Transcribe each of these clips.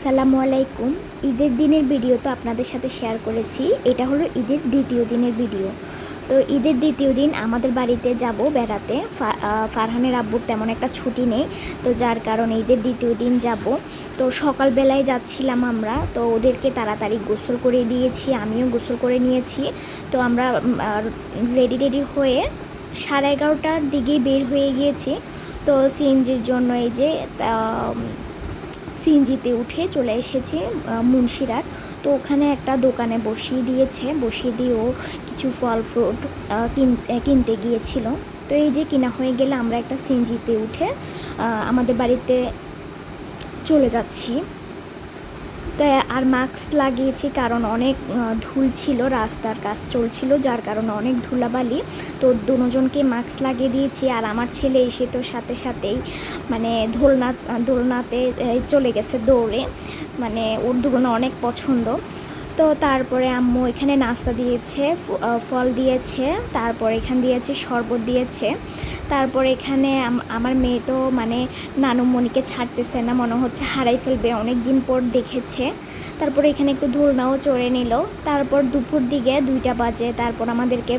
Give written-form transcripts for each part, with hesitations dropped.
আসসালামু আলাইকুম। ঈদের দিনের ভিডিও তো আপনাদের সাথে শেয়ার করেছি। এটা হলো ঈদের দ্বিতীয় দিনের ভিডিও। তো ঈদের দ্বিতীয় দিন আমাদের বাড়িতে যাব বেড়াতে। ফারহানের আব্বুর তেমন একটা ছুটি নেই, তো যার কারণে ঈদের দ্বিতীয় দিন যাব। তো সকালবেলায় যাচ্ছিলাম আমরা, তো ওদেরকে তাড়াতাড়ি গোসল করে দিয়েছি, আমিও গোসল করে নিয়েছি। তো আমরা রেডি হয়ে 11:30টার দিকেই বের হয়ে গিয়েছি। তো সিএনজির জন্য এই যে সিএনজিতে উঠে চলে এসেছি মুন্সিরাট। তো ওখানে একটা দোকানে বসিয়ে দিয়েও কিছু ফল ফ্রুট কিনতে গিয়েছিল। তো এই যে কিনা হয়ে গেলে আমরা একটা সিএনজিতে উঠে আমাদের বাড়িতে চলে যাচ্ছি। তো আর মাস্ক লাগিয়েছি কারণ অনেক ধুল ছিল, রাস্তার কাজ চলছিল, যার কারণে অনেক ধুলাবালি। তো দুজনকে মাস্ক লাগিয়ে দিয়েছি। আর আমার ছেলে এসে তো সাথে সাথেই মানে দোলনাতে চলে গেছে দৌড়ে, মানে ওর দুগুলো অনেক পছন্দ। তো তারপরে আম্মু এখানে নাস্তা দিয়েছে, ফল দিয়েছে, তারপর এখানে দিয়েছে শরবত দিয়েছে। তারপর এখানে আমার মেয়ে তো মানে নানুমণিকে ছাড়তেছে না, মনে হচ্ছে হারাই ফেলবে, অনেক দিন পর দেখেছে। তারপর এখানে একটু ধুলনাও চড়ে নিল। তারপর দুপুর দিকে 2টা বাজে তারপর আমাদেরকে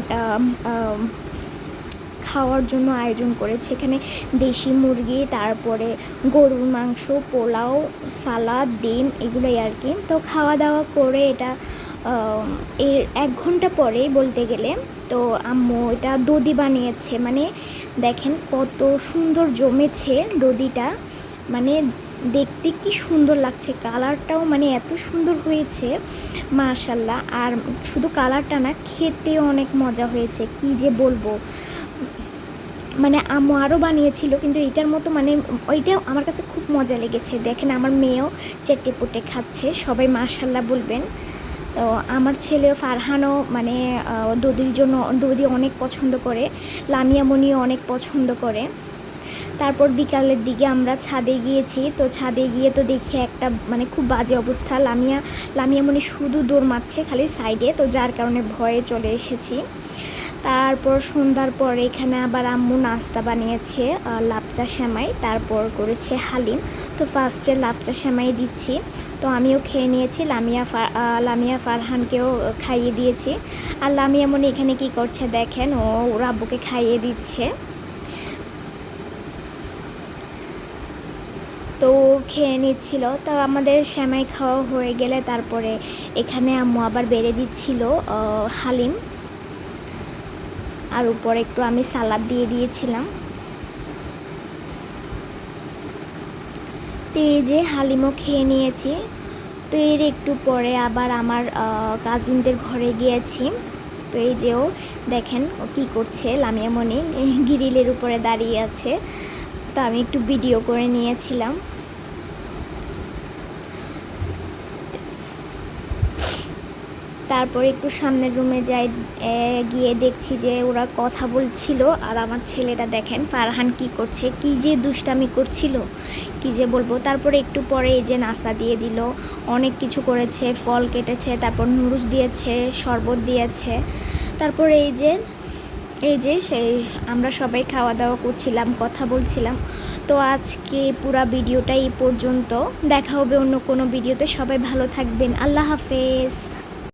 খাওয়ার জন্য আয়োজন করেছে। এখানে দেশি মুরগি, তারপরে গরুর মাংস, পোলাও, সালাদ, ডিম, এগুলোই আর কি। তো খাওয়া দাওয়া করে এটা এর 1 ঘন্টা পরেই বলতে গেলে তো আম্মু এটা দধি বানিয়েছে। মানে দেখেন কত সুন্দর জমেছে দধিটা, মানে দেখতে কি সুন্দর লাগছে, কালারটাও মানে এত সুন্দর হয়েছে মাশাল্লাহ। আর শুধু কালারটা না, খেতেও অনেক মজা হয়েছে, কি যে বলবো। মানে আম্মু আরও বানিয়েছিল, কিন্তু এটার মতো মানে ওইটাও আমার কাছে খুব মজা লেগেছে। দেখেন আমার মেয়েও চেটেপুটে খাচ্ছে, সবাই মাশাল্লাহ বলবেন। তো আমার ছেলে ফারহানও মানে দধি অনেক পছন্দ করে, লামিয়ামণিও অনেক পছন্দ করে। তারপর বিকালের দিকে আমরা ছাদে গিয়েছি। তো ছাদে গিয়ে তো দেখি একটা মানে খুব বাজে অবস্থা, লামিয়ামণি শুধু দৌড় মারছে খালি সাইডে, তো যার কারণে ভয়ে চলে এসেছি। তারপর সন্ধ্যার পরে এখানে আবার আম্মু নাস্তা বানিয়েছে, লাপচা সেমাই, তারপর করেছে হালিম। তো ফার্স্টে লাপচা সেমাই দিচ্ছি, তো আমিও খেয়ে নিয়েছি, লামিয়া ফারহানকেও খাইয়ে দিয়েছি। আর লামিয়ামণি এখানে কি করছে দেখেন, ওর আব্বুকে খাইয়ে দিচ্ছে। তো খেয়ে নিচ্ছিল। তো আমাদের সেমাই খাওয়া হয়ে গেলে তারপরে এখানে আম্মু আবার বেড়ে দিচ্ছিল হালিম, আর উপরে একটু আমি সালাদ দিয়ে দিয়েছিলাম। তো এই যে হালিমও খেয়ে নিয়েছি। তো এর একটু পরে আবার আমার কাজিনদের ঘরে গিয়েছি। তো এই যে ও দেখেন ও কী করছে, লামিয়ামণি গ্রিলের উপরে দাঁড়িয়ে আছে। তো আমি একটু ভিডিও করে নিয়েছিলাম। তারপর একটু সামনের রুমে গিয়ে দেখছি যে ওরা কথা বলছিল। আর আমার ছেলেটা দেখেন ফারহান কি করছে, কি যে দুষ্টামি করছিল, কি যে বলবো। তারপরে একটু পরে এই যে নাস্তা দিয়ে দিল, অনেক কিছু করেছে, ফল কেটেছে, তারপর নুডলস দিয়েছে, শরবত দিয়েছে। তারপরে এই যে সেই আমরা সবাই খাওয়া দাওয়া করছিলাম, কথা বলছিলাম। তো আজকে পুরো ভিডিওটা এই পর্যন্ত, দেখা হবে অন্য কোনো ভিডিওতে। সবাই ভালো থাকবেন, আল্লাহ হাফেজ।